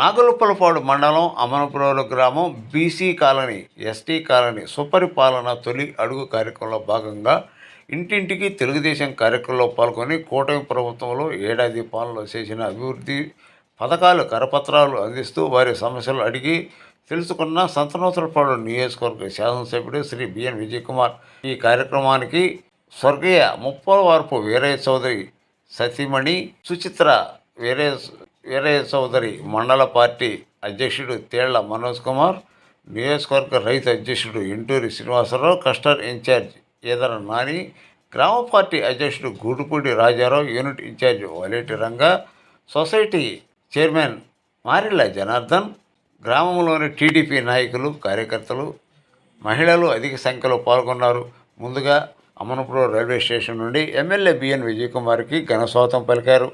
నాగులుప్పలపాడు మండలం అమనపురం గ్రామం BC colony, ST colony సుపరిపాలన తొలి అడుగు కార్యక్రమంలో భాగంగా ఇంటింటికి తెలుగుదేశం కార్యక్రమంలో పాల్గొని కూటమి ప్రభుత్వంలో ఏడాది పాలనలో చేసిన అభివృద్ధి పథకాలు కరపత్రాలు అందిస్తూ వారి సమస్యలు అడిగి తెలుసుకున్న సంతనూతలపాడు నియోజకవర్గ శాసనసభ్యుడు శ్రీ బిఎన్ విజయ్ కుమార్. ఈ కార్యక్రమానికి స్వర్గీయ ముప్పవరపు వీరయ్య చౌదరి సతీమణి సుచిత్ర వీరయ్య వీరయ్య చౌదరి, మండల పార్టీ అధ్యక్షుడు తేళ్ల మనోజ్ కుమార్, నియోజకవర్గ రైతు అధ్యక్షుడు ఇంటూరి శ్రీనివాసరావు, కస్టర్ ఇన్ఛార్జ్ ఈదర నాని, గ్రామ పార్టీ అధ్యక్షుడు Gudupudi Rajarao, unit incharge Valeti Ranga, society chairman Marilla Janardhan, గ్రామంలోని టీడీపీ నాయకులు, కార్యకర్తలు, మహిళలు అధిక సంఖ్యలో పాల్గొన్నారు. ముందుగా అమనపురం రైల్వే స్టేషన్ నుండి ఎమ్మెల్యే బిఎన్ విజయ్ కుమార్కి ఘనస్వాగతం పలికారు.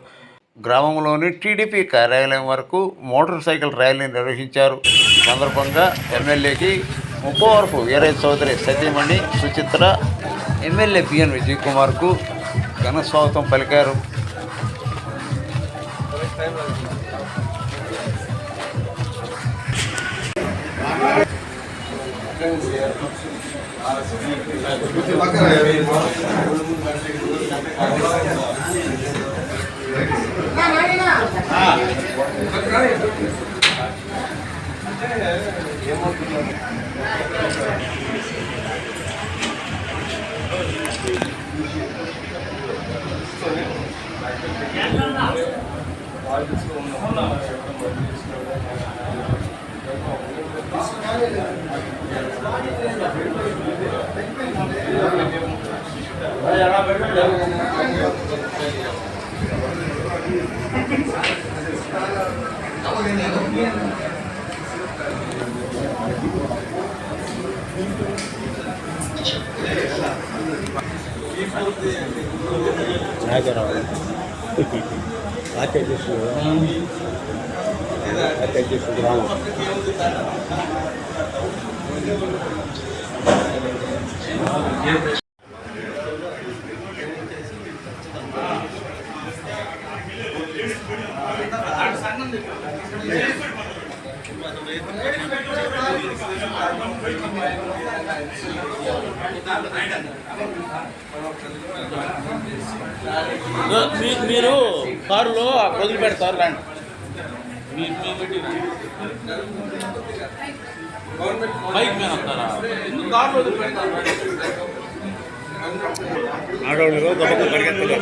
గ్రామంలోని టీడీపీ కార్యాలయం వరకు మోటార్ సైకిల్ ర్యాలీ నిర్వహించారు. ఈ సందర్భంగా ఎమ్మెల్యేకి ముప్పవరపు వీరయ్య చౌదరి సతీమణి సుచిత్ర ఎమ్మెల్యే బిఎన్ విజయ్ కుమార్కు ఘనస్వాగతం పలికారు. మీరు కారులో వదిలి పెడతారు రండి. బైక్ మీద వస్తారా? కారులో వదిలి పెడతారు. ఆడవాళ్ళు గొప్ప పరిగెత్తులు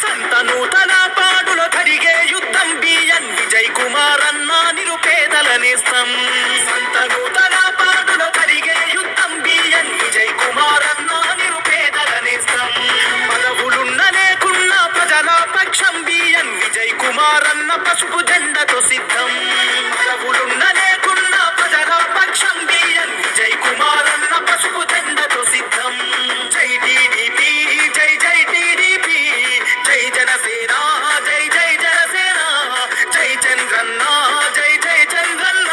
సంతను తలపాడులో జరిగే యుద్ధం బిఎన్ విజయ్ కుమార్ అన్న నిరుపేదల నేస్తం. సంతను తలపాడులో జరిగే యుద్ధం బిఎన్ విజయ్ కుమార్ అన్న నిరుపేదల నేస్తం. పదవులున్న లేకున్న ప్రజల పక్షం బిఎన్ విజయ్ కుమార్ అన్న పసుపు జెండతో సిద్ధం. పదవులున్న లేకున్న ప్రజల పక్షం బిఎన్ విజయ్ కుమార్ అన్న పసుపు జెండతో సిద్ధం. జై టీడీపీ జై జై టీడీపీ, జై జనసేన జై జై జనసేన, జై చంద్రన్న జై జై చంద్రన్న,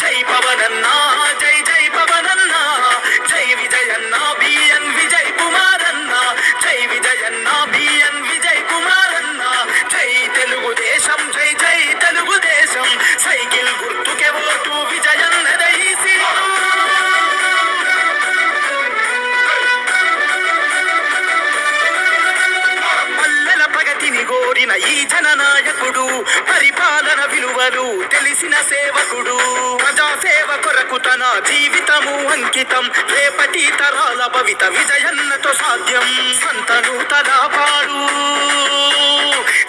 జై పవనన్న జై జై పవనన్న, జై విజయన్న బిఎన్ విజయ్ కుమార్ అన్న, జై విజయన్న బిఎన్ విజయ్ కుమార్ అన్న, జై తెలుగుదేశం జై జై తెలుగుదేశం, సైకిల్ గుర్తుకే ఓటు విజయన్నదై సీటు. పల్లెల ప్రగతిని కోరిన ఈ జననాయకుడు, పరిపాలన విలువలు తెలిసిన సేవకుడు, ప్రజాసేవ కొరకు తన జీవితము అంకితం, రేపటి తరాల భవిత విజయన్నతో సాధ్యం. సంతను తలపాడు,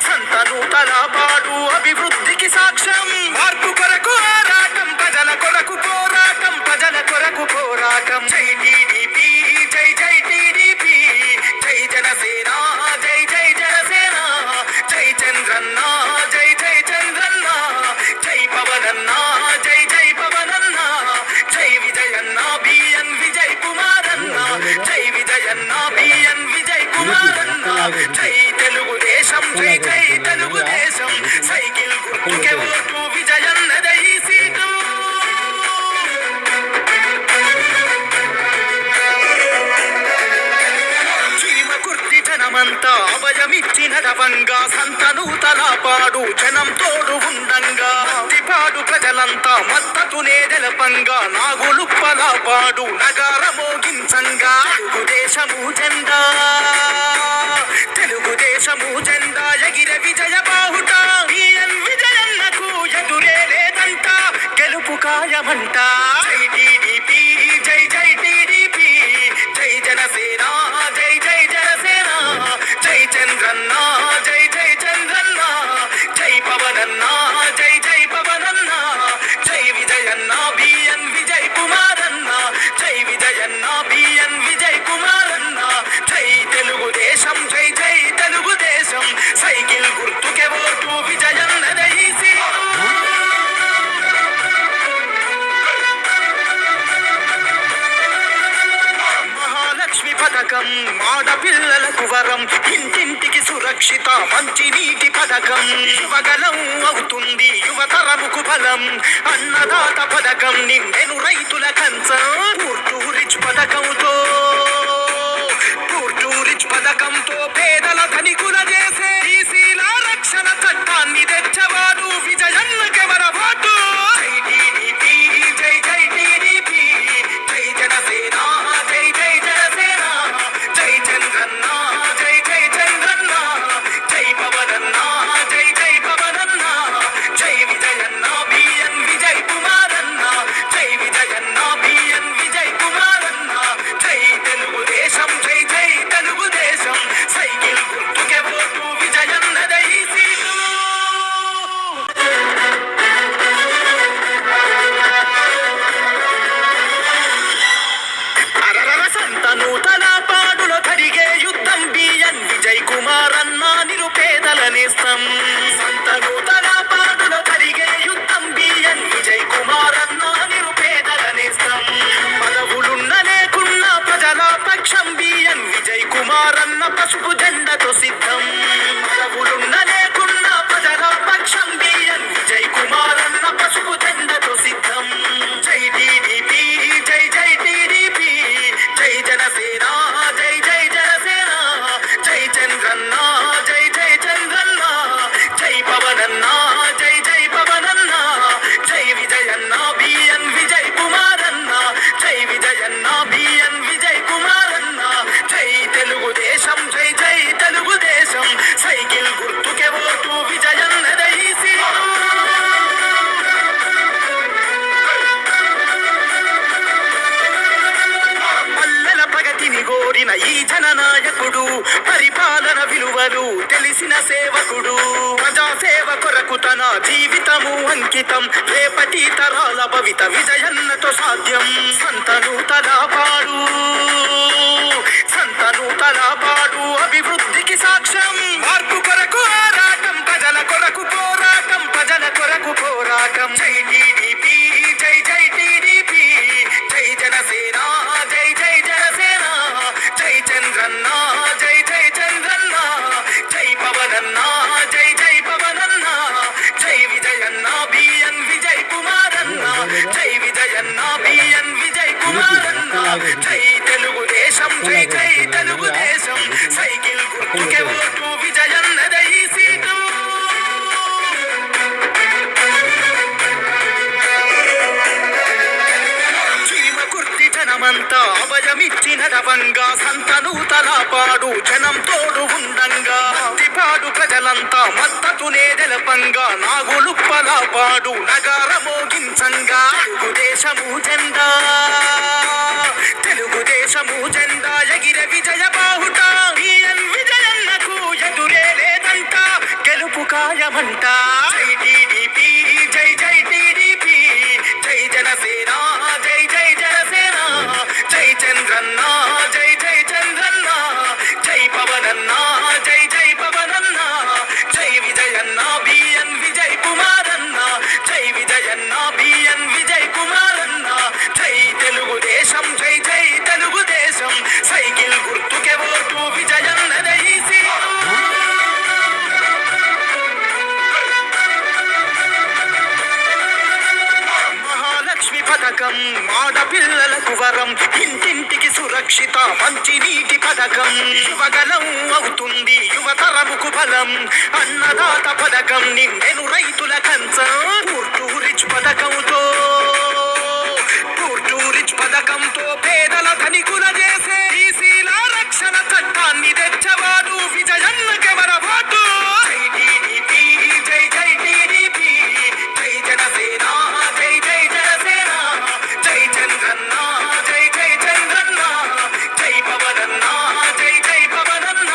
సంతను తలపాడు అభివృద్ధికి సాక్ష్యం. మార్పు కొరకు ఆరాటం, ప్రజల కొరకు పోరాటం, ప్రజల కొరకు పోరాటం. జై టీడీపీ జై జై టీడీపీ, జై జనసేన జై జై జనసేన, జై చంద్రన్న జై జై చంద్రన్న, జై పవనన్న జై జై పవనన్న, జై విజయన్న బిఎన్ విజయ్ కుమార్ అన్న, జై విజయన్న బిఎన్ విజయ్ కుమార్ అన్న, జై తెలుగుదేశం జై జై తెలుగుదేశం, సైకిల్ గుర్తుకే ఓటు విజయన్నదై సీటు. చీమ కుర్తి జనమంతా అభయమిచ్చి నడవంగా, సంతను తలపాడు జనం తోడు ఉండంగా, మత్తిపాడు ప్రజలంతా మద్దతునే తెలపంగా, నాగులుప్పలపాడు నగార మోగించంగా, తెలుగుదేశము జెండా తెలుగుదేశము జెండా ఎగిరే విజయ బాహుట, బిఎన్ విజయన్నకు ఎదురే లేదంట, గెలుపు ఖాయమంట. జై టీడీపీ జై జై టీడీపీ, జై జనసేన జై జై జనసేన, జై చంద్రన్న జై జై చంద్రన్న, జై పవనన్న జై జై పవనన్న, జై విజయన్న బిఎన్ విజయ్ కుమార్ అన్న, జై విజయన్న బిఎన్ విజయ్ కుమార్ అన్న, జై తెలుగుదేశం జై జై తెలుగుదేశం, సైకిల్ గుర్తుకే ఓటు విజయన్నదై సీటు. మహాలక్ష్మి పథకం ఆడపిల్లలకు వరం, ఇంటింటికి సురక్షిత మంచి నీటి పథకం, యువగలం అవుతుంది యువతరముకు బలం, అన్నదాత పథకం నిండెను రైతుల కంచం, పూర్టు రిచ్ పథకంతో పూర్టు రిచ్ పథకంతో పేదల ధనికుల చేసే ఈసీల రక్షణ చట్టాన్ని తెచ్చవాడు విజయన్నకెవర ఓటు. జై టీడీపీ జై జై టీడీపీ, జై జనసేన జై జై జనసేన, జై చంద్రన్న జై జై చంద్రన్న, జై పవనన్న జై జై పవనన్న, జై విజయన్న బిఎన్ విజయ్ కుమార్ అన్న, జై విజయన్న బిఎన్ విజయ్ కుమార్ అన్న, జై తెలుగుదేశం జై జై తెలుగుదేశం, సైకిల్ గుర్తుకే ఓటు విజయన్నదై సీటు. అరరర సంతను తలపాడులో జరిగే యుద్ధం బిఎన్ విజయ్ కుమార్ అన్న నిరుపేదల నేస్తం. సంతను తలపాడులో జరిగే యుద్ధం బిఎన్ విజయ్ కుమార్ అన్న నిరుపేదల నేస్తం. పదవులున్న లేకున్న ప్రజల పక్షం బిఎన్ విజయ్ కుమార్ అన్న పసుపు జెండతో సిద్ధం. పదవులున్న లేకున్న ప్రజల పక్షం బిఎన్ విజయ్ కుమార్ అన్న పసుపు జెండతో సిద్ధం. జై టీడీపీ జై జై టీడీపీ, జై జనసేన జై జై జనసేన, జై చంద్రన్న జై జై చంద్రన్న, జై పవనన్న జై జై పవనన్న, జై విజయన్న బిఎన్ విజయ్ కుమార్ అన్న, జై విజయన్న బిఎన్ విజయ్ కుమార్ అన్న, జై తెలుగుదేశం జై జై తెలుగుదేశం, తెలిసిన సేవకుడు ప్రజాసేవ కొరకు తన జీవితము అంకితం రేపటి తరాల భవిత విజయన్నతో సాధ్యం సంతను తలపాడు అభివృద్ధికి సాక్ష్యం మార్పు కొరకు ఆరాటం ప్రజల కొరకు పోరాటం జై టీడీపీ జై జై టీడీపీ జై జనసేన జై జై జనసేన జై చంద్రన్న జై జై చంద్రన్న జై పవనన్న జై జై పవనన్న జై విజయన్న బిఎన్ విజయ్ కుమారన్న జై విజయన్న బిఎన్ విజయ్ కుమారన్న జై తెలుగుదేశం జై జై తెలుగుదేశం సైకిల్ గుర్తుకే ఓటు విజయన్నదే ఈ సీటు చీమ కుర్తి జనమంతా అభయమిచ్చిన రవంగా సంతను తలపాడు జనం తోడు ఉండంగా పాడు ప్రజలంతా మద్దతునే తెలపంగా నాగులుప్పలపాడు నగార మోగించంగా తెలుగుదేశము జెండా ఎగిర విజయ బాహుట బిఎన్ విజయన్నకు ఎదురే లేదంట గెలుపు ఖాయమంట జై టీడీపీ జై జై టీడీపీ జై జనసేన జై జై జనసేన జై చంద్రన్న జై జై చంద్రన్న జై పవనన్న జై జై పవనన్న జై విజయన్న బిఎన్ విజయ్ కుమారన్న జై విజయన్న బిఎన్ విజయ్ కుమారన్న జై తెలుగుదేశం జై జై తెలుగుదేశం సైకిల్ గుర్తుకే ఓటు విజయన్నదే ఈ సీటు మహాలక్ష్మి పథకం ఆడపిల్లలకు వరం ఇంటింటికి సురక్షిత మంచి నీటి పథకం యువగలం అవుతుంది యువతరముకు బలం అన్నదాత పథకం నిండెను రైతుల కంచం పథకంతో పేదల ధనికుల చేసే ఈసీల రక్షణ చట్టాన్ని తెచ్చవాడు విజయన్నకెవర ఓటు జై టీడీపీ జై జై టీడీపీ జై జనసేన జై జై జనసేన జై చంద్రన్న జై జై చంద్రన్న జై పవనన్న జై జై పవనన్న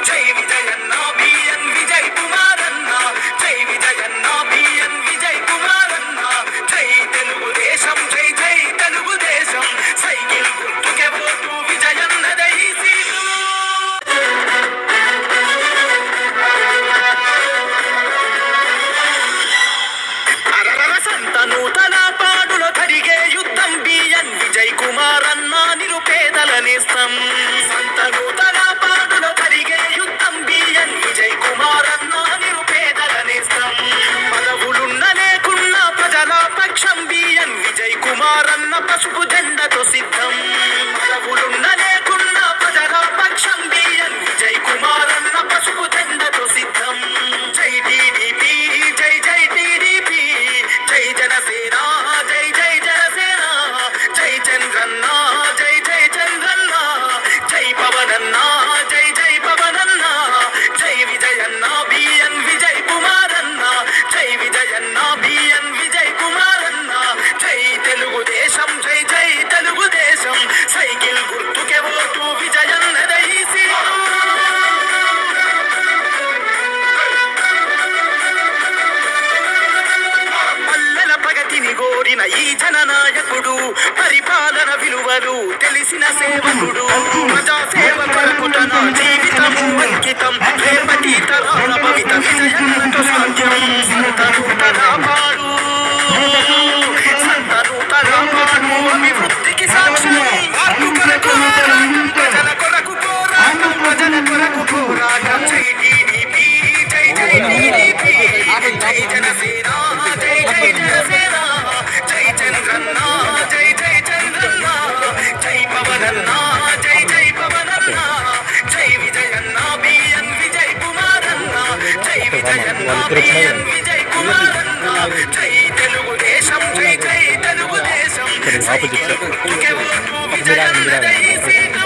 జై విజయన్న బిఎన్ విజయ్ కుమారన్న జై విజయన్న బిఎన్ విజయ్ కుమారన్న జై తెలుగుదేశం జై జై తెలుగుదేశం సైకిల్ గుర్తుకే ఓటు విజయన్నదే ఈ సీటు సంతను తలపాడులో జరిగే యుద్ధం బిఎన్ విజయ్ కుమారన్న నిరుపేదల నేస్తం సంతను తలపాడులో జరిగే యుద్ధం బిఎన్ విజయ్ కుమారన్న నిరుపేదల నేస్తం పదవులున్న లేకున్నా ప్రజల పక్షం బిఎన్ విజయ్ కుమారన్న పసుపు జెండతో సిద్ధం పదవులున్న లేకున్నా ప్రజల పక్షం బిఎన్ విజయ్ కుమారన్న పసుపు జెండతో సిద్ధం జై టీడీపీ జై జై టీడీపీ జై జనసేన జై జై జనసేన జై చంద్రన్న జై జై చంద్రన్న జై పవనన్న జై జై పవనన్న జై విజయన్న బిఎన్ విజయ్ కుమారన్న జై విజయన్న బిఎన్ విజయ్ కుమారన్న జై తెలుగుదేశం జై జై తెలుగుదేశం సైకిల్ గుర్తుకే ఓటు విజయన్నదే ఈ సీటు పల్లెల ప్రగతిని కోరిన ఈ జననాయకుడు పరిపాలన విలువలు తెలిసిన సేవకుడు ప్రజాసేవ కొరకు తన జీవితము అంకితం రేపటి తరాల భవిత విజయన్నతో సాధ్యం సంతను తలపాడు అభివృద్ధికి సాక్ష్యం మార్పు కొరకు ఆరాటం ప్రజల కొరకు పోరాటం జై టీడీపీ జై జై టీడీపీ జై జనసేన జై జై జనసేన జై చంద్రన్న జై జై చంద్రన్న జై పవనన్న జై జై పవనన్న జై విజయన్న బిఎన్ విజయ్ కుమారన్న జై విజయన్న బిఎన్ విజయ్ కుమారన్న జై తెలుగుదేశం జై జై తెలుగుదేశం సైకిల్ గుర్తుకే ఓటు విజయన్నదే ఈ సీటు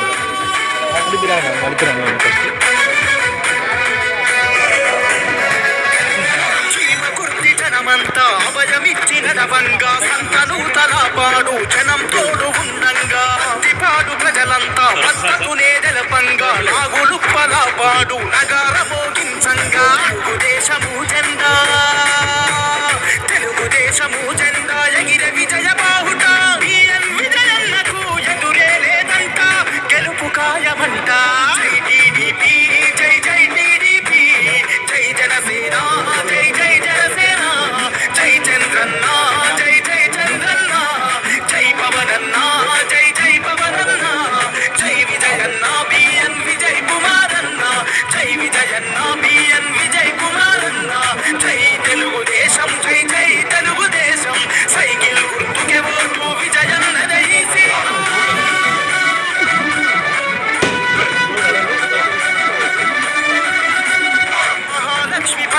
చీమ కుర్తి జనమంతా అభయమిచ్చిన రవంగా సంతను తలపాడు జనం తోడు ఉండంగా పాడు ప్రజలంతా మద్దతునే తెలపంగా నాగులుప్పలపాడు నగారమో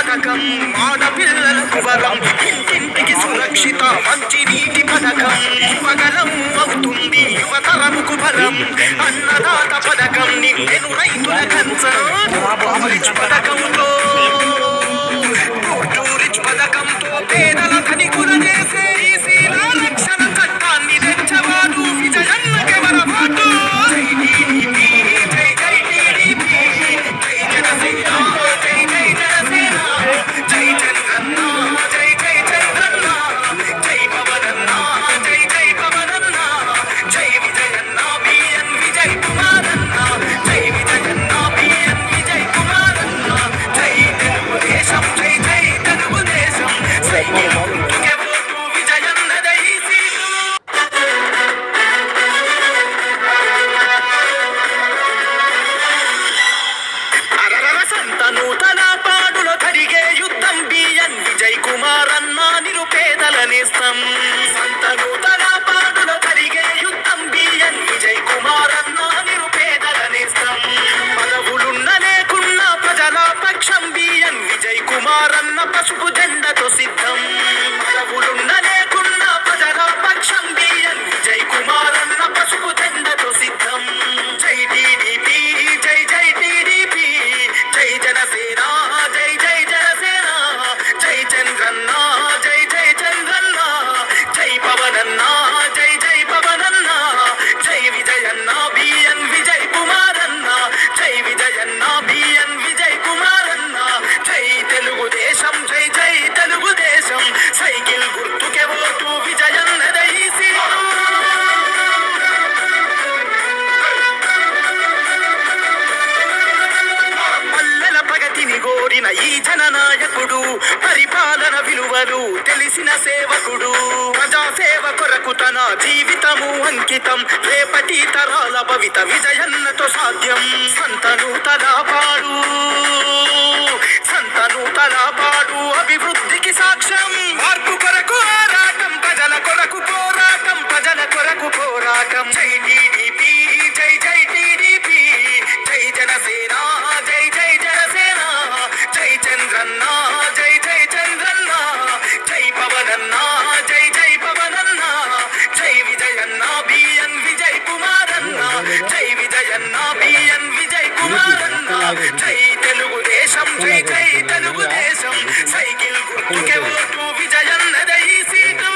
పథకం ఆడపిల్లలకు వరం ఇంటింటికి సురక్షిత మంచి నీటి పథకం యువగలం అవుతుంది యువతరముకు బలం అన్నదాత పథకం నిండెను రైతుల కంచం రిచ్ పథకంతో రిచ్ పథకంతో పేదల ధనికుల చేసే ఈ శీలా రక్షణ చట్టాన్ని తెచ్చవాడు విజయన్నకెవర పాటు జై టీడీపీ జై జై టీడీపీ జై జనసేన జై జై జనసేన జై చంద్రన్న జై జై చంద్రన్న జై పవనన్న జై జై పవనన్న జై విజయన్న బిఎన్ విజయ్ కుమారన్న జై విజయన్న బిఎన్ విజయ్ కుమారన్న జై తెలుగుదేశం జై జై తెలుగుదేశం సైకిల్ గుర్తుకే ఓటు విజయన్నదే ఈ సీటు అరరర సంతనూతల పాడులో జరిగే యుద్ధం బిఎన్ విజయ్ కుమార్ అన్న నిరుపేదల నేస్తం సంతనూతల పాడులో జరిగే యుద్ధం బిఎన్ విజయ్ కుమార్ అన్న నిరుపేదల నేస్తం పదవులున్న లేకున్నా ప్రజల పక్షం బిఎన్ విజయ్ కుమార్ అన్న పసుపు జెండతో సిద్ధం పదవులున్న లేకున్నా ప్రజల పక్షం బిఎన్ విజయ్ కుమార్ అన్న పసుపు జెండతో సిద్ధం జై టీడీపీ జై జై టీడీపీ జై జనసేన జై జై జనసేన జై చంద్రన్న జై జై చంద్రన్న జై పవనన్న జై జై పవనన్న జై విజయన్న బిఎన్ విజయ్ కుమారన్న జై విజయన్న బిఎన్ విజయ్ కుమారన్న జై తెలుగుదేశం జై జై తెలుగుదేశం సైకిల్ గుర్తుకే ఓటు విజయన్నదే ఈ సీటు పల్లెల ప్రగతిని కోరిన ఈ జననాయకుడు పరిపాలన విలువలు తెలిసిన సేవకుడు ప్రజాసేవ కొరకు తన జీవితము అంకితం రేపటి తరాల భవిత విజయన్నతో సాధ్యం సంతనూతల పాడు అభివృద్ధికి సాక్ష్యం మార్పు కొరకు ఆరాటం ప్రజల కొరకు పోరాటం ప్రజల కొరకు పోరాటం జై టీడీపీ జై జై టీడీపీ జై జనసేన జై జై జనసేన జై చంద్రన్న జై జై చంద్రన్న జై పవనన్న జై జై పవనన్న జై విజయన్న బిఎన్ విజయ్ కుమారన్న జై విజయన్న బిఎన్ విజయ్ కుమారన్న జై తెలుగుదేశం జై జై తెలుగుదేశం సైకిల్ గుర్తుకే ఓటు విజయన్నదే ఈ సీటు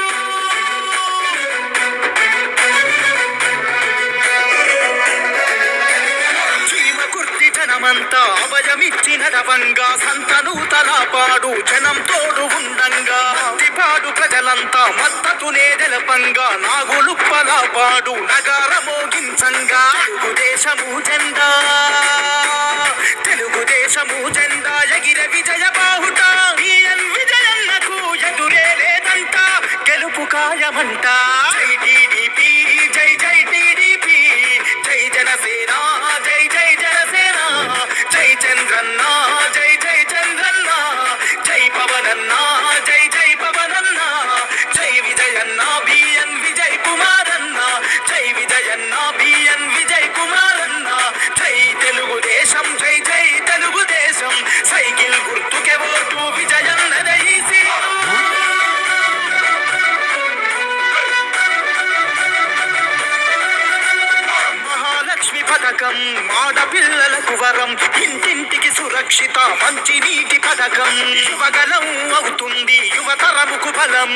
చీమ కుర్తి జనమంతా అభయమిచ్చిన రవంగా సంతనూతల పాడు జనం తోడు ఉండంగా పాడు ప్రజలంతా మద్దతునే తెలపంగా నాగులుప్పల పాడు నగార మోగించంగా తెలుగుదేశము జెండా ఎగిర విజయ బాహుట బిఎన్ విజయన్నకు ఎదురే లేదంట గెలుపు ఖాయమంట జై టీడీపీ జై జై టీడీపీ జై జనసేన జై జై జనసేన జై చంద్రన్న జై జై చంద్రన్న జై పవనన్న జై జై పవనన్న జై విజయన్న బిఎన్ విజయ్ కుమారన్న జై విజయన్న బిఎన్ విజయ్ కుమారన్న జై తెలుగుదేశం జై జై తెలుగుదేశం సైకిల్ గుర్తుకే ఓటు విజయన్నదే ఈ సీటు మహాలక్ష్మి పథకం ఆడపిల్లలకు వరం ఇంటింటికి సురక్షిత మంచి నీటి పథకం యువగలం అవుతుంది యువతరముకు బలం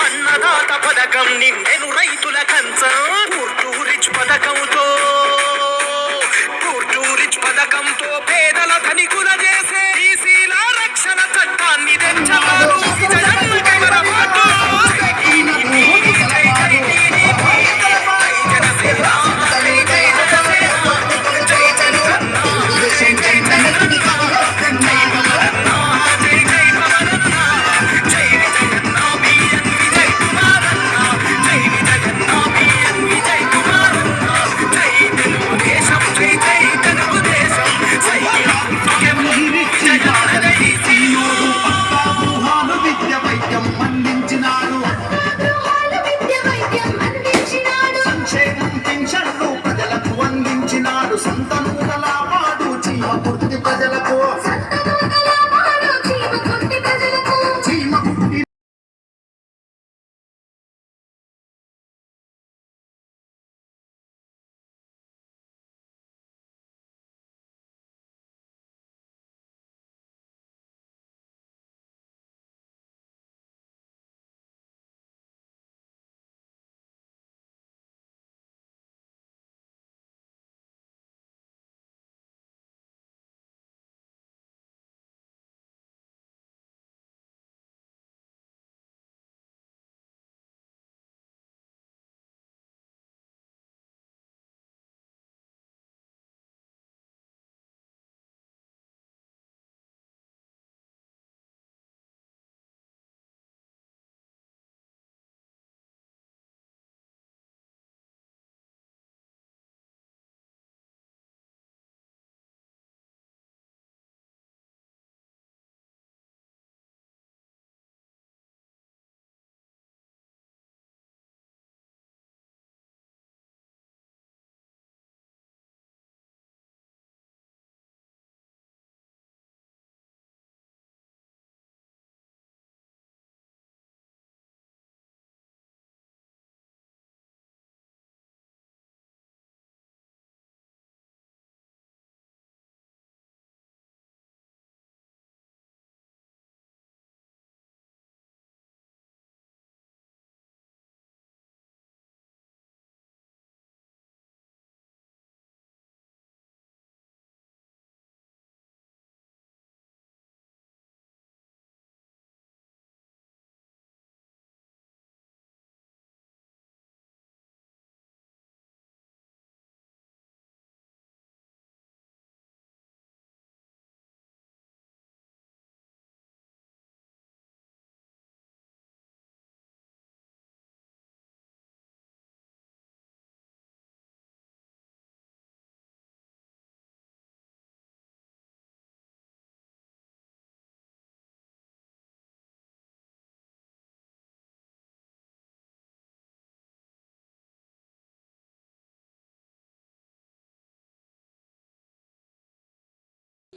అన్నదాత పథకం నిండెను రైతుల కంచం రిచ్ పథకంతో పేదల ధనికుల చేసే ఈ శీలా రక్షణ చట్టాన్ని తెచ్చవాడు విజయన్నకెవర పాటు జై టీడీపీ జై జై టీడీపీ జై జనసేన జై జై జనసేన జై చంద్రన్న జై జై చంద్రన్న జై పవనన్న జై జై పవనన్న జై విజయన్న బిఎన్ విజయ్ కుమారన్న జై విజయన్న బిఎన్ విజయ్ కుమారన్న జై తెలుగుదేశం జై జై తెలుగుదేశం సైకిల్ గుర్తుకే ఓటు విజయన్నదే ఈ సీటు విద్య వైద్యం అందించినాడు సంక్షేమం పెన్షన్లు ప్రజలకు అందించినాడు సంతనూతల పాడు చీమ కుర్తి ప్రజలకు సంతనూతల పాడు చీమ కుర్తి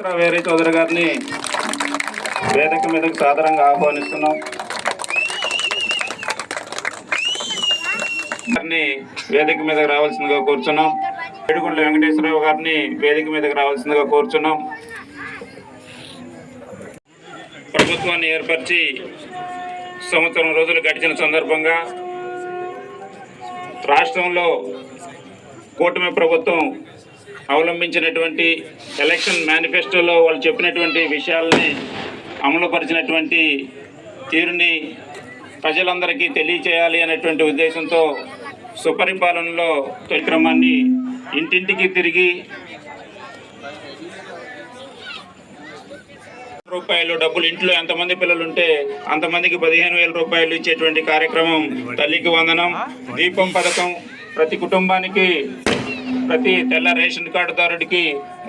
వేరే చౌదరి గారిని వేదిక మీదకి సాదరంగా ఆహ్వానిస్తున్నాం. గారిని వేదిక మీదకి రావాల్సిందిగా కోరుచున్నాం. ఏడుగుండ్ల వెంకటేశ్వరరావు గారిని వేదిక మీదకి రావాల్సిందిగా కోరుచున్నాం. ప్రభుత్వాన్ని ఏర్పరిచి సంవత్సరం రోజులు గడిచిన సందర్భంగా రాష్ట్రంలో కూటమి ప్రభుత్వం అవలంబించినటువంటి ఎలక్షన్ మేనిఫెస్టోలో వాళ్ళు చెప్పినటువంటి విషయాలని అమలుపరిచినటువంటి తీరుని ప్రజలందరికీ తెలియచేయాలి అనేటువంటి ఉద్దేశంతో సుపరిపాలనలో కార్యక్రమాన్ని ఇంటింటికి తిరిగి రూపాయలు డబ్బులు ఇంట్లో ఎంతమంది పిల్లలు ఉంటే అంతమందికి 15,000 రూపాయలు ఇచ్చేటువంటి కార్యక్రమం, తల్లికి వందనం, దీపం పథకం, ప్రతి కుటుంబానికి ప్రతి తెల్ల రేషన్ కార్డుదారుడికి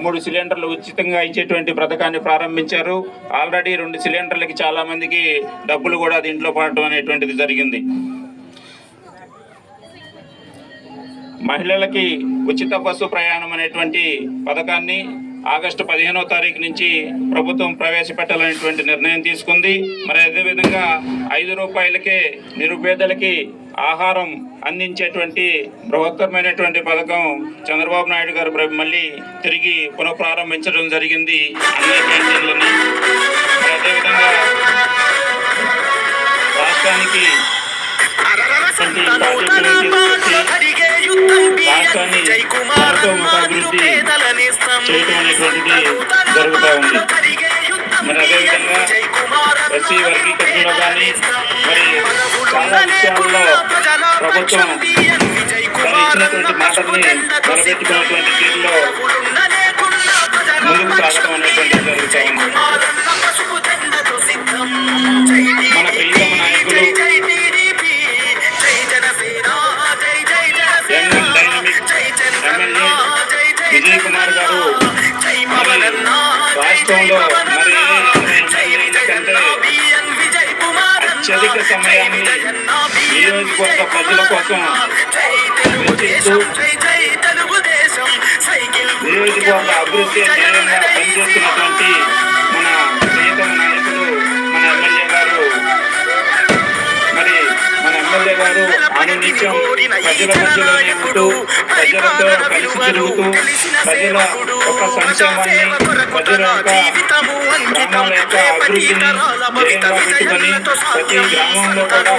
3 సిలిండర్లు ఉచితంగా ఇచ్చేటువంటి పథకాన్ని ప్రారంభించారు. ఆల్రెడీ 2 సిలిండర్లకి చాలా మందికి డబ్బులు కూడా దీంట్లో పడటం అనేటువంటిది జరిగింది. మహిళలకి ఉచిత బస్సు ప్రయాణం అనేటువంటి పథకాన్ని ఆగస్టు 15వ తారీఖు నుంచి ప్రభుత్వం ప్రవేశపెట్టాలనేటువంటి నిర్ణయం తీసుకుంది. మరి అదేవిధంగా 5 రూపాయలకే నిరుపేదలకి ఆహారం అందించేటువంటి బృహత్తరమైనటువంటి పథకం చంద్రబాబు నాయుడు గారు మళ్ళీ తిరిగి పునఃప్రారంభించడం జరిగింది అన్ని క్యాంటీన్లని. మరి అదేవిధంగా రాష్ట్రానికి రాష్ట్రాన్ని సర్వతోముఖాభివృద్ధి చేయటం అనేటువంటిది జరుగుతూ ఉంది. మరి అదేవిధంగా ఎస్సీ వర్గీకరణలో కానీ మరి చాలా విషయాల్లో ప్రభుత్వం తను ఇచ్చినటువంటి మాటల్ని నిలబెట్టుకున్నటువంటి తీరులో ముందుకు సాగడం అనేటువంటిది జరుగుతూ ఉంది. మన ప్రియతమ నాయకులు విజయ్ కుమార్ గారు రాష్ట్రంలో మరి అత్యధిక సమయాన్ని నియోజకవర్గ ప్రజల కోసం వెచ్చిస్తూ నియోజకవర్గ అభివృద్ధి ధ్యేయంగా పనిచేస్తున్నటువంటి మన ప్రియతమ నాయకులు మన ఎమ్మెల్యే గారు అనునిత్యం ప్రజల మధ్యలోనే ఉంటూ ప్రజలతో కలిసి తిరుగుతూ ప్రజల యొక్క సంక్షేమాన్ని ప్రజల యొక్క గ్రామాల యొక్క అభివృద్ధిని ధ్యేయంగా పెట్టుకొని ప్రతి గ్రామంలో కూడా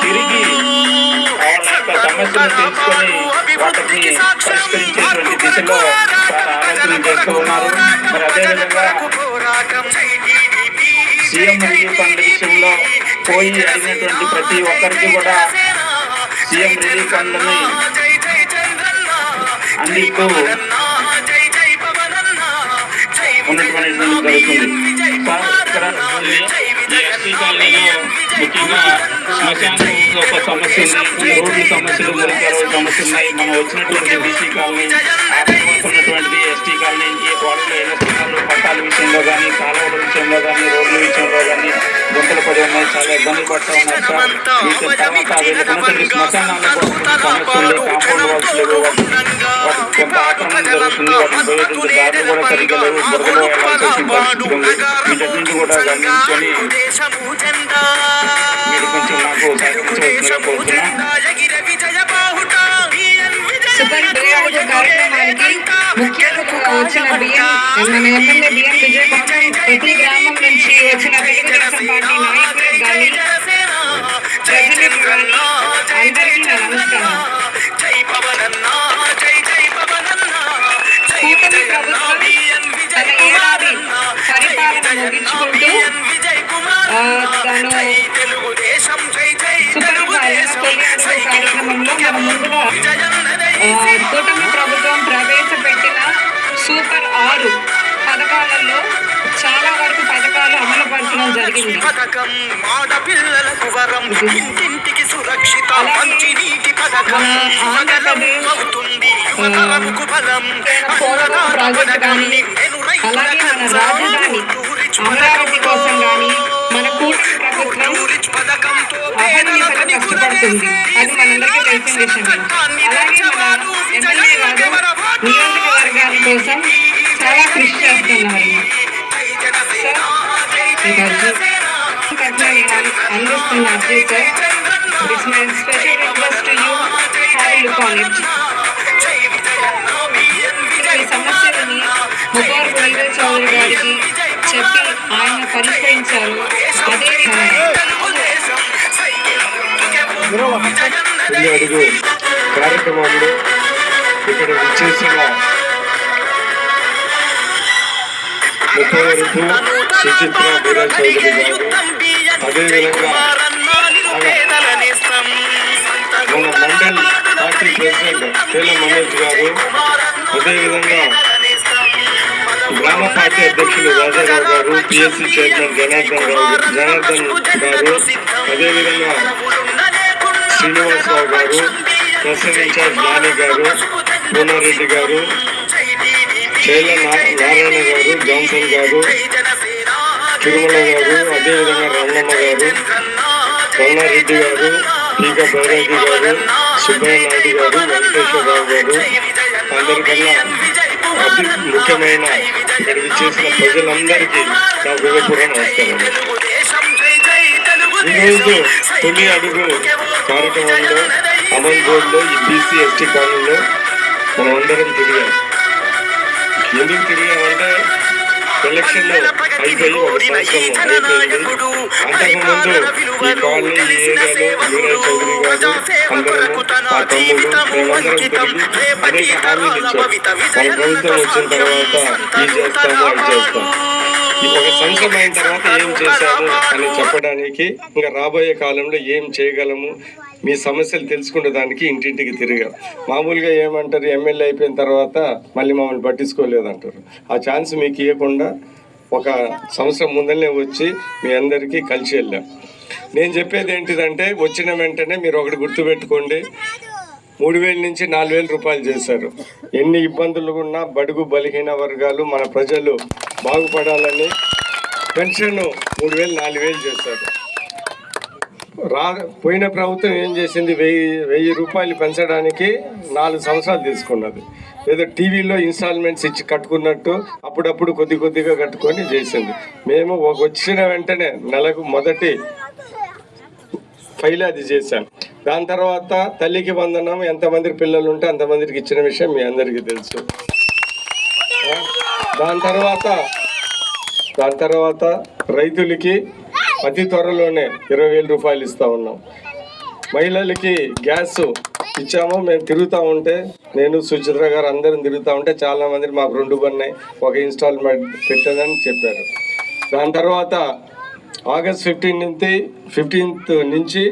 తిరిగి వాళ్ళ యొక్క సమస్యలు తెలుసుకొని వాటిని పరిష్కరించేటువంటి దిశలో చాలా ఆలోచన చేస్తూ ఉన్నారు. మరి అదేవిధంగా సీఎం రిలీఫ్ ఫండ్ విషయంలో పోయి అడిగినటువంటి ప్రతి ఒక్కరికి కూడా సీఎం రిలీఫ్ ఫండ్ని అందిస్తూ ఉన్నటువంటి జరుగుతుంది. ఎస్టీ కాలనీలో ముఖ్యంగా శ్మశానం ఒక సమస్య ఉంది, రోడ్లు సమస్యలు, మురికాల సమస్య ఉన్నాయి. మనం వచ్చినటువంటి బీసీ కాలనీ ఉన్నటువంటిది ఎస్టీ కాలనీ వాళ్ళలో ఇళ్ల స్థలాలు పట్టాల విషయంలో కానీ కాలువల విషయంలో కానీ రోడ్ల విషయంలో కానీ గుంతలు పడి ఉన్నాయి, చాలా ఇబ్బంది పడుతూ ఉన్నారు సార్. వీటి తర్వాత వీళ్ళకున్నటువంటి శ్మశానాల్లో కూడా సమస్యలు, కాంపౌండ్ వాల్స్ లేవు, వాటికి కొంత ఆక్రమణ జరుగుతుంది, వాటిని పోయేటువంటి దారులు కూడా సరిగ్గా లేవు, బురదలో వెళ్ళాల్సి వచ్చిన పరిస్థితి ఉంది. వీటన్నింటి కూడా గమనించుకొని మీరు కొంచెం నాకు సహకరించవలసిందిగా కోరుతున్నాం. సూపర్ బిర్యానీ కార్యక్రమానికి ముఖ్య అతిథిగా వచ్చిన మన ఎమ్మెల్యే బిఎన్ విజయ్ కుమార్, ప్రతి గ్రామం నుంచి వచ్చిన తెలుగుదేశం పార్టీ నాయకులకు కానీ ప్రజలకు కానీ అందరికీ నా నమస్కారం. కూటమి ప్రభుత్వం తన ఏడాది పరిపాలన ముగించుకుంటూ తను సుపరిపాలన తొలి అడుగు కార్యక్రమంలో మన ముందుగా కూటమి ప్రభుత్వం ప్రవేశపెట్టిన సూపర్ 6 పథకాలలో చాలా వరకు పథకాలు అమలుపరచడం జరిగింది. పోలవరం ప్రాజెక్టు కానీ అలాగే మన రాజధాని అమరావతి కోసం కానీ మన కూటమి ప్రభుత్వం అహర్నిశలు కష్టపడుతుంది. అది మనందరికీ తెలిసిన విషయమే. అలాగే మన ఎమ్మెల్యే గారు నియోజకవర్గాల కోసం చాలా కృషి చేస్తున్నారు. సార్, అందిస్తున్న అర్జీ sir, it's my special request to you, have a look on it. ఈ సమస్యలని ముబార్ వీర చౌదరి గారికి చెప్పి ఆయన పరిష్కరించారు. అదే తొలి అడుగు కార్యక్రమంలో ఇక్కడ విచ్చేసిన ముప్పవరపు సుచిత్ర వీరా చౌదరి గారు, అదేవిధంగా మన మండల్ పార్టీ ప్రెసిడెంట్ తేల మనోజ్ గారు, అదేవిధంగా గ్రామ పార్టీ అధ్యక్షులు రాజారావు గారు, పిఎస్సి చైర్మన్ జనార్దన్ గారు, అదేవిధంగా శ్రీనివాసరావు గారు, ప్రెసిడెంట్ ఇన్ఛార్జ్ నాని గారు, పూనారెడ్డి గారు, చైల నారాయణ గారు, జాన్సన్ గారు, తిరుమల గారు, అదేవిధంగా రమణమ్మ గారు, కరుణారెడ్డి గారు, టీక భైరాజీ గారు, సుబ్బయ్య నాయుడు గారు, వెంకటేశ్వరరావు గారు, అందరికన్నా అతి ముఖ్యమైన ఇక్కడ విచ్చేసిన ప్రజలందరికీ నా హృదయపూర్వక నమస్కారం. ఈరోజు తొలి అడుగు కార్యక్రమంలో అమల్ గోడ్లో ఈ బీసీ ఎస్టీ కాలనీలో మనం అందరం తిరిగాం. ఎందుకు తిరిగామంటే ఎలక్షన్లో అయిపోయి ఒక సంవత్సరం అయిపోయింది. అంతకుముందు ఈ కాలనీ ఈ ఏరియాలో వీరయ్య చౌదరి గారు, అందరము మా తమ్ముడు మేమందరం తిరిగి అనేక హామీలు ఇచ్చాం. మన ప్రభుత్వం వచ్చిన తర్వాత ఈ చేస్తాము అది చేస్తాం. ఒక సంవత్సరం అయిన తర్వాత ఏం చేశాము అని చెప్పడానికి, ఇంకా రాబోయే కాలంలో ఏం చేయగలము, మీ సమస్యలు తెలుసుకునే దానికి ఇంటింటికి తిరిగాం. మామూలుగా ఏమంటారు, ఎమ్మెల్యే అయిపోయిన తర్వాత మళ్ళీ మమ్మల్ని పట్టించుకోలేదంటారు. ఆ ఛాన్స్ మీకు ఇవ్వకుండా ఒక సంవత్సరం ముందరనే వచ్చి మీ అందరికీ కలిసి వెళ్ళాం. నేను చెప్పేది ఏంటిదంటే, వచ్చిన వెంటనే మీరు ఒకటి గుర్తుపెట్టుకోండి, 3,000 నుంచి 4,000 రూపాయలు చేశారు. ఎన్ని ఇబ్బందులు ఉన్నా బడుగు బలహీన వర్గాలు మన ప్రజలు బాగుపడాలని పెన్షన్ 3,000 4,000 చేశారు. పోయిన ప్రభుత్వం ఏం చేసింది, 1,000 రూపాయలు పెంచడానికి 4 సంవత్సరాలు తీసుకున్నది. ఏదో టీవీలో ఇన్స్టాల్మెంట్స్ ఇచ్చి కట్టుకున్నట్టు అప్పుడప్పుడు కొద్దిగా కట్టుకొని చేసింది. మేము వచ్చిన వెంటనే నెలకు మొదటి ఫైల్ అది చేశాం. దాని తర్వాత తల్లికి వందనం, ఎంతమంది పిల్లలు ఉంటే అంతమందికి ఇచ్చిన విషయం మీ అందరికీ తెలుసు. దాని తర్వాత రైతులకి అతి త్వరలోనే 20,000 రూపాయలు ఇస్తా ఉన్నాం. మహిళలకి గ్యాస్ ఇచ్చాము. మేము తిరుగుతూ ఉంటే, నేను సుచిత్ర గారు అందరం తిరుగుతూ ఉంటే చాలామంది మాకు 2 బన్నాయి, ఒక ఇన్స్టాల్మెంట్ పెట్టదని చెప్పారు. దాని తర్వాత ఆగస్ట్ 15th నుంచి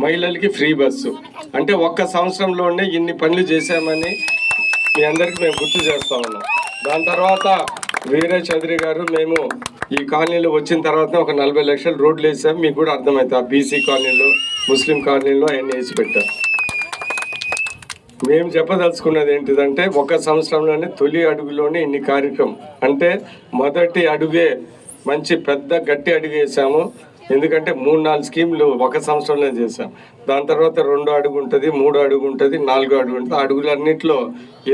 మహిళలకి ఫ్రీ బస్సు. అంటే ఒక్క సంవత్సరంలోనే ఇన్ని పనులు చేశామని మీ అందరికీ మేము గుర్తు చేస్తూ ఉన్నాం. దాని తర్వాత వీరయ్య చౌదరి గారు, మేము ఈ కాలనీలో వచ్చిన తర్వాత ఒక 40 లక్షల రోడ్లు వేసాం. మీకు కూడా అర్థమవుతుంది, ఆ బీసీ కాలనీలో, ముస్లిం కాలనీలో అవన్నీ వేసి పెట్టాం. మేము చెప్పదలుచుకున్నది ఏంటిదంటే, ఒక సంవత్సరంలోనే తొలి అడుగులోనే ఇన్ని కార్యక్రమం, అంటే మొదటి అడుగే మంచి పెద్ద గట్టి అడుగు వేసాము. ఎందుకంటే 3-4 స్కీములు ఒక సంవత్సరంలో చేసాం. దాని తర్వాత 2వ అడుగు ఉంటుంది, 3వ అడుగు ఉంటుంది, 4వ అడుగు ఉంటుంది. అడుగులన్నింటిలో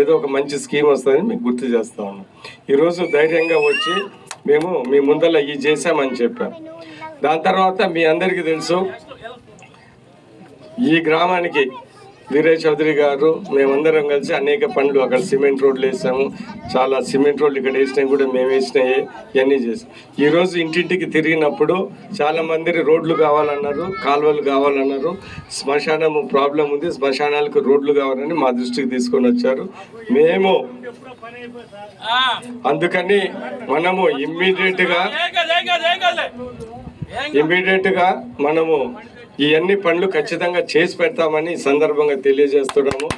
ఏదో ఒక మంచి స్కీమ్ వస్తుందని మీకు గుర్తు చేస్తా ఉన్నాం. ఈరోజు ధైర్యంగా వచ్చి మేము మీ ముందర ఇది చేసామని చెప్పాం. దాని తర్వాత మీ అందరికీ తెలుసు, ఈ గ్రామానికి వీరయ్య చౌదరి గారు మేమందరం కలిసి అనేక పనులు, అక్కడ సిమెంట్ రోడ్లు వేసాము. చాలా సిమెంట్ రోడ్లు ఇక్కడ వేసినాయి కూడా మేము వేసినాయి, ఇవన్నీ చేసాం. ఈరోజు ఇంటింటికి తిరిగినప్పుడు చాలామంది రోడ్లు కావాలన్నారు, కాలువలు కావాలన్నారు, శ్మశానం ప్రాబ్లం ఉంది, శ్మశానాలకు రోడ్లు కావాలని మా దృష్టికి తీసుకొని వచ్చారు. మేము అందుకని మనము ఇమ్మీడియట్గా మనము ఈ అన్ని పనులు ఖచ్చితంగా చేసి పెడతామని ఈ సందర్భంగా తెలియజేస్తున్నాము.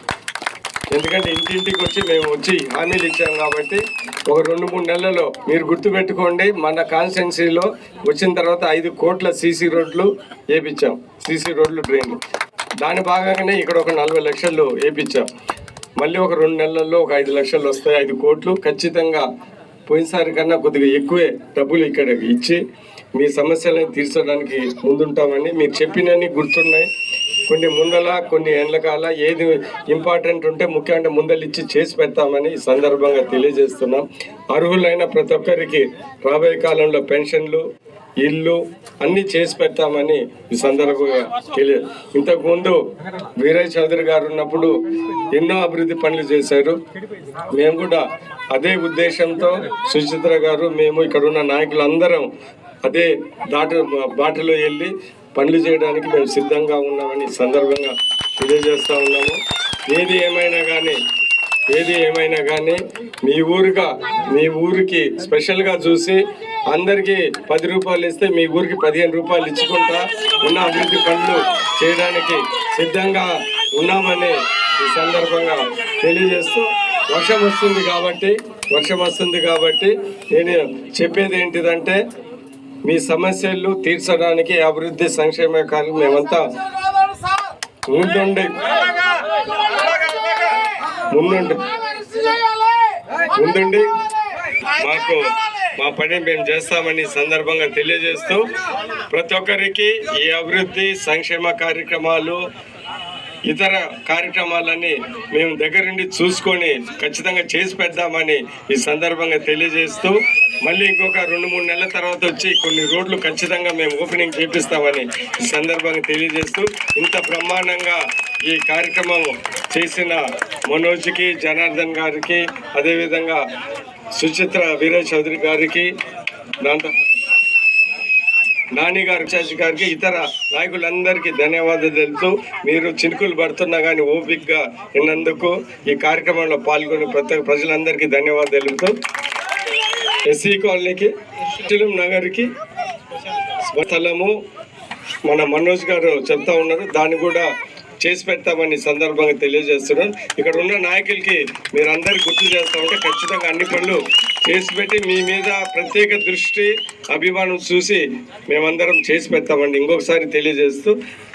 ఎందుకంటే ఇంటింటికి వచ్చి మేము వచ్చి హామీలు ఇచ్చాము కాబట్టి ఒక 2-3 నెలల్లో మీరు గుర్తుపెట్టుకోండి, మన కాన్స్టిట్యున్సీలో వచ్చిన తర్వాత 5 కోట్ల సీసీ రోడ్లు వేయించాం, సీసీ రోడ్లు డ్రైన్లు. దాని భాగంగానే ఇక్కడ ఒక 40 లక్షలు వేయించాం. మళ్ళీ ఒక 2 నెలల్లో ఒక 5 లక్షలు వస్తాయి. 5 కోట్లు ఖచ్చితంగా పోయినసారి కన్నా కొద్దిగా ఎక్కువే డబ్బులు ఇక్కడ ఇచ్చి మీ సమస్యలను తీర్చడానికి ముందుంటామని మీకు చెప్పినన్ని గుర్తున్నాయి. కొన్ని ముందల కొన్ని ఎండ్లకాల ఏది ఇంపార్టెంట్ ఉంటే ముఖ్యంగా ముందలు ఇచ్చి చేసి పెడతామని ఈ సందర్భంగా తెలియజేస్తున్నాం. అర్హులైన ప్రతి ఒక్కరికి రాబోయే కాలంలో పెన్షన్లు, ఇల్లు అన్నీ చేసి పెడతామని ఈ సందర్భంగా ఇంతకుముందు వీరయ్య చౌదరి గారు ఉన్నప్పుడు ఎన్నో అభివృద్ధి పనులు చేశారు. మేము కూడా అదే ఉద్దేశంతో సుచిత్ర గారు, మేము ఇక్కడ ఉన్న నాయకులందరం అదే బాటలో వెళ్ళి పనులు చేయడానికి మేము సిద్ధంగా ఉన్నామని ఈ సందర్భంగా తెలియజేస్తూ ఉన్నాము. ఏది ఏమైనా కానీ మీ ఊరికి స్పెషల్గా చూసి అందరికీ 10 రూపాయలు ఇస్తే మీ ఊరికి 15 రూపాయలు ఇచ్చుకుంటా ఉన్న అభివృద్ధి పనులు చేయడానికి సిద్ధంగా ఉన్నామని ఈ సందర్భంగా తెలియజేస్తూ వర్షం వస్తుంది కాబట్టి నేను చెప్పేది ఏంటిదంటే మీ సమస్యలు తీర్చడానికి అభివృద్ధి సంక్షేమ కార్యక్రమం మేమంతా ముందుండి మా పని మేము చేస్తామని సందర్భంగా తెలియజేస్తూ ప్రతి ఒక్కరికి ఈ అభివృద్ధి సంక్షేమ కార్యక్రమాలు ఇతర కార్యక్రమాలని మేము దగ్గరుండి చూసుకొని ఖచ్చితంగా చేసి పెడదామని ఈ సందర్భంగా తెలియజేస్తూ మళ్ళీ ఇంకొక 2-3 నెలల తర్వాత వచ్చి కొన్ని రోడ్లు ఖచ్చితంగా మేము ఓపెనింగ్ చేపిస్తామని ఈ సందర్భంగా తెలియజేస్తూ ఇంత బ్రహ్మాండంగా ఈ కార్యక్రమం చేసిన మనోజ్కి, జనార్దన్ గారికి, అదేవిధంగా సుచిత్ర వీరయ్య చౌదరి గారికి, నాని గారు, చాచి గారికి, ఇతర నాయకులందరికీ ధన్యవాదాలు తెలుపుతూ మీరు చినుకులు పడుతున్నా కానీ ఓపికగా విన్నందుకు ఈ కార్యక్రమంలో పాల్గొని ప్రతి ప్రజలందరికీ ధన్యవాదాలు తెలుపుతూ ఎస్సీ కాలనీకి, చిలుం నగర్కి స్థలము మన మనోజ్ గారు చెప్తా ఉన్నారు, దాన్ని కూడా చేసి పెడతామని సందర్భంగా తెలియజేస్తున్నాను. ఇక్కడ ఉన్న నాయకులకి మీరందరూ గుర్తు చేస్తా ఉంటే ఖచ్చితంగా అన్ని పనులు చేసి పెట్టి మీ మీద ప్రత్యేక దృష్టి, అభిమానం చూసి మేమందరం చేసి పెడతామండి. ఇంకొకసారి తెలియజేస్తూ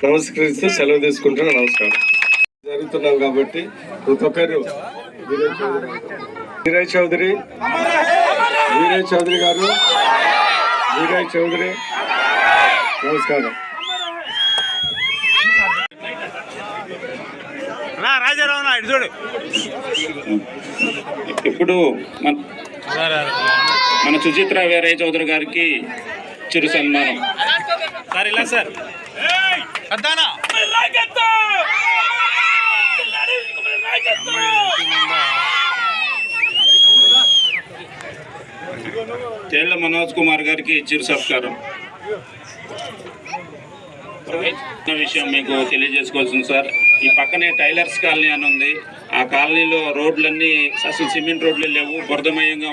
నమస్కరిస్తూ సెలవు తీసుకుంటున్నాను. నమస్కారం. జరుగుతున్నాం కాబట్టి ప్రతి ఒక్కరు వీరయ్య చౌదరి గారు, వీరయ్య చౌదరి నమస్కారం. ఇప్పుడు మన సుచిత్ర వీరయ్య చౌదరి గారికి చిరు సన్మానం. సార్ ఇలా సార్ తేళ్ల మనోజ్ కుమార్ గారికి చిరు సత్కారం. విషయం మీకు తెలియజేసుకోవాల్సింది సార్, ఈ పక్కనే టైలర్స్ కాలనీ అని ఉంది. ఆ కాలనీలో రోడ్లన్నీ అసలు సిమెంట్ రోడ్లు లేవు, బురదమయంగా